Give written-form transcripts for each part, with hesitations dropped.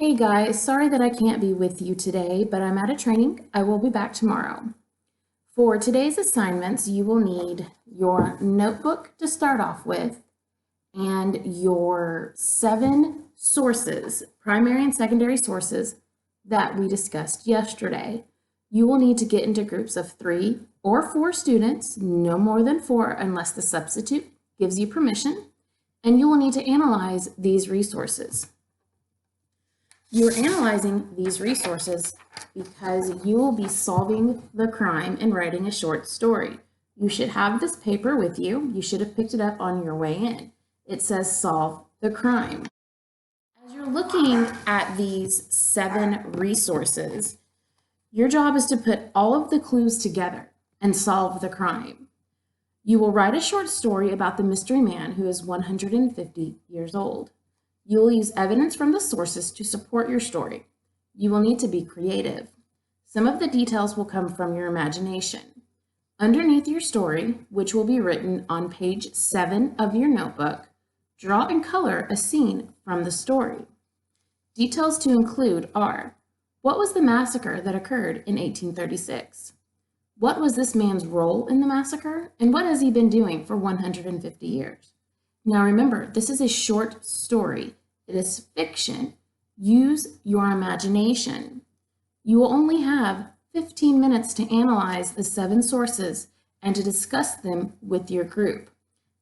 Hey guys, sorry that I can't be with you today, but I'm at a training. I will be back tomorrow. For today's assignments, you will need your notebook to start off with and your 7 sources, primary and secondary sources that we discussed yesterday. You will need to get into groups of 3 or 4 students, no more than 4 unless the substitute gives you permission, and you will need to analyze these resources. You're analyzing these resources because you will be solving the crime and writing a short story. You should have this paper with you. You should have picked it up on your way in. It says solve the crime. As you're looking at these 7 resources, your job is to put all of the clues together and solve the crime. You will write a short story about the mystery man who is 150 years old. You will use evidence from the sources to support your story. You will need to be creative. Some of the details will come from your imagination. Underneath your story, which will be written on page 7 of your notebook, draw and color a scene from the story. Details to include are: what was the massacre that occurred in 1836? What was this man's role in the massacre, and what has he been doing for 150 years? Now remember, this is a short story. It is fiction. Use your imagination. You will only have 15 minutes to analyze the 7 sources and to discuss them with your group.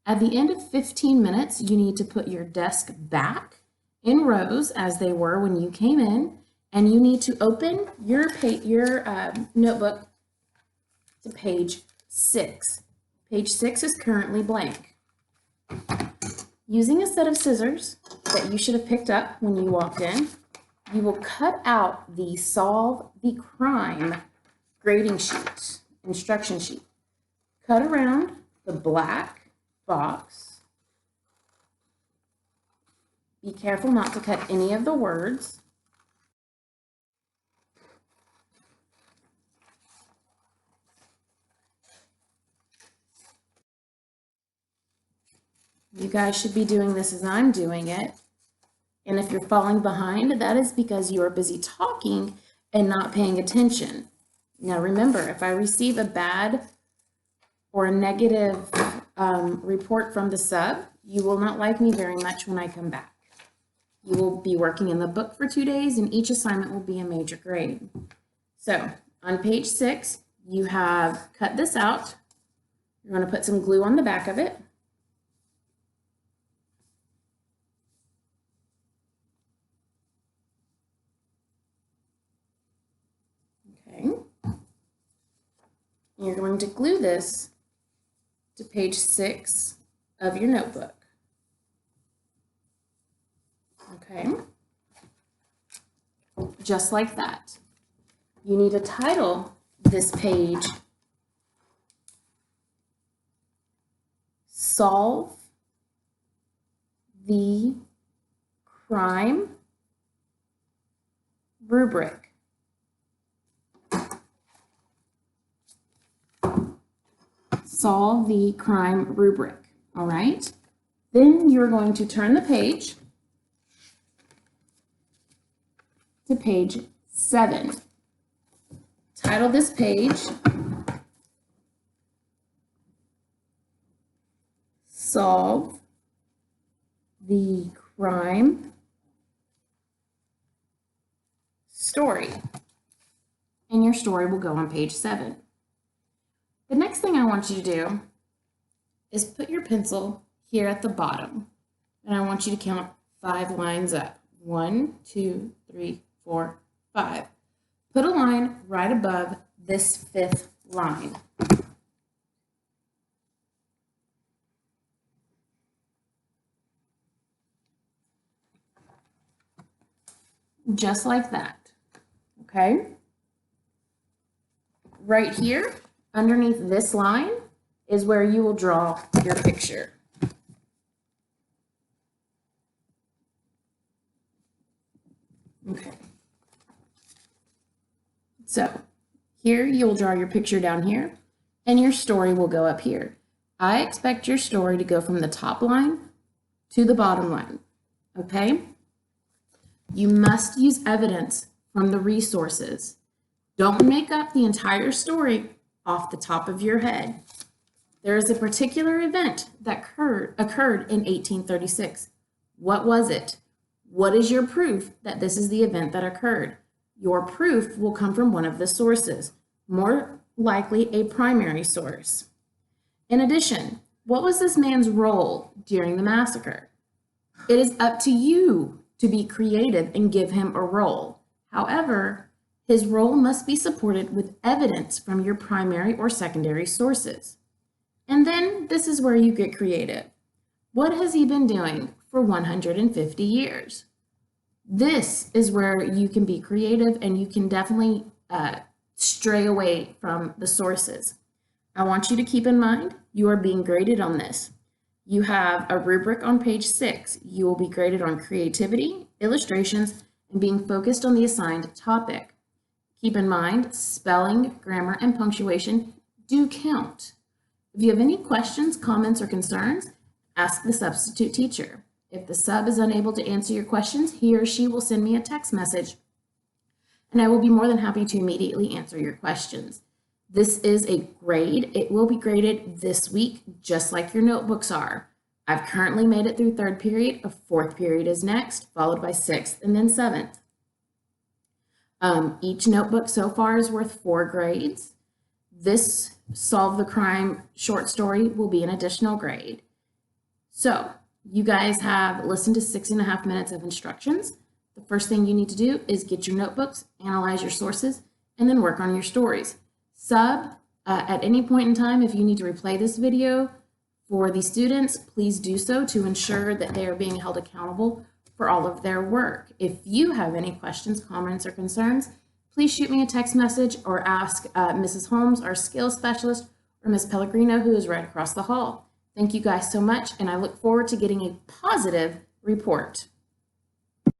At the end of 15 minutes, you need to put your desk back in rows as they were when you came in, and you need to open your notebook to page 6. Page 6 is currently blank. Using a set of scissors that you should have picked up when you walked in, you will cut out the solve the crime grading sheet, instruction sheet. Cut around the black box. Be careful not to cut any of the words. You guys should be doing this as I'm doing it. And if you're falling behind, that is because you are busy talking and not paying attention. Now remember, if I receive a bad or a negative report from the sub, you will not like me very much when I come back. You will be working in the book for 2 days, and each assignment will be a major grade. So on page 6, you have cut this out. You're going to put some glue on the back of it. Okay. You're going to glue this to page 6 of your notebook. Okay. Just like that. You need to title this page Solve the Crime Rubric. Solve the crime rubric. All right. Then you're going to turn the page to page 7. Title this page Solve the Crime Story. And your story will go on page 7. The next thing I want you to do is put your pencil here at the bottom, and I want you to count 5 lines up. 1, 2, 3, 4, 5. Put a line right above this 5th line. Just like that, okay? Right here, underneath this line, is where you will draw your picture. Okay. So here you'll draw your picture down here, and your story will go up here. I expect your story to go from the top line to the bottom line, okay? You must use evidence from the resources. Don't make up the entire story off the top of your head. There is a particular event that occurred in 1836. What was it? What is your proof that this is the event that occurred? Your proof will come from one of the sources, more likely a primary source. In addition, what was this man's role during the massacre? It is up to you to be creative and give him a role. However, his role must be supported with evidence from your primary or secondary sources. And then this is where you get creative. What has he been doing for 150 years? This is where you can be creative and you can definitely stray away from the sources. I want you to keep in mind, you are being graded on this. You have a rubric on page 6. You will be graded on creativity, illustrations, and being focused on the assigned topic. Keep in mind, spelling, grammar, and punctuation do count. If you have any questions, comments, or concerns, ask the substitute teacher. If the sub is unable to answer your questions, he or she will send me a text message, and I will be more than happy to immediately answer your questions. This is a grade. It will be graded this week, just like your notebooks are. I've currently made it through 3rd period. A 4th period is next, followed by 6th and then 7th. Each notebook so far is worth 4 grades. This Solve the Crime short story will be an additional grade. So you guys have listened to 6.5 minutes of instructions. The first thing you need to do is get your notebooks, analyze your sources, and then work on your stories. Sub, at any point in time, if you need to replay this video for the students, please do so to ensure that they are being held accountable for all of their work. If you have any questions, comments, or concerns, please shoot me a text message or ask Mrs. Holmes, our skills specialist, or Ms. Pellegrino, who is right across the hall. Thank you guys so much, and I look forward to getting a positive report.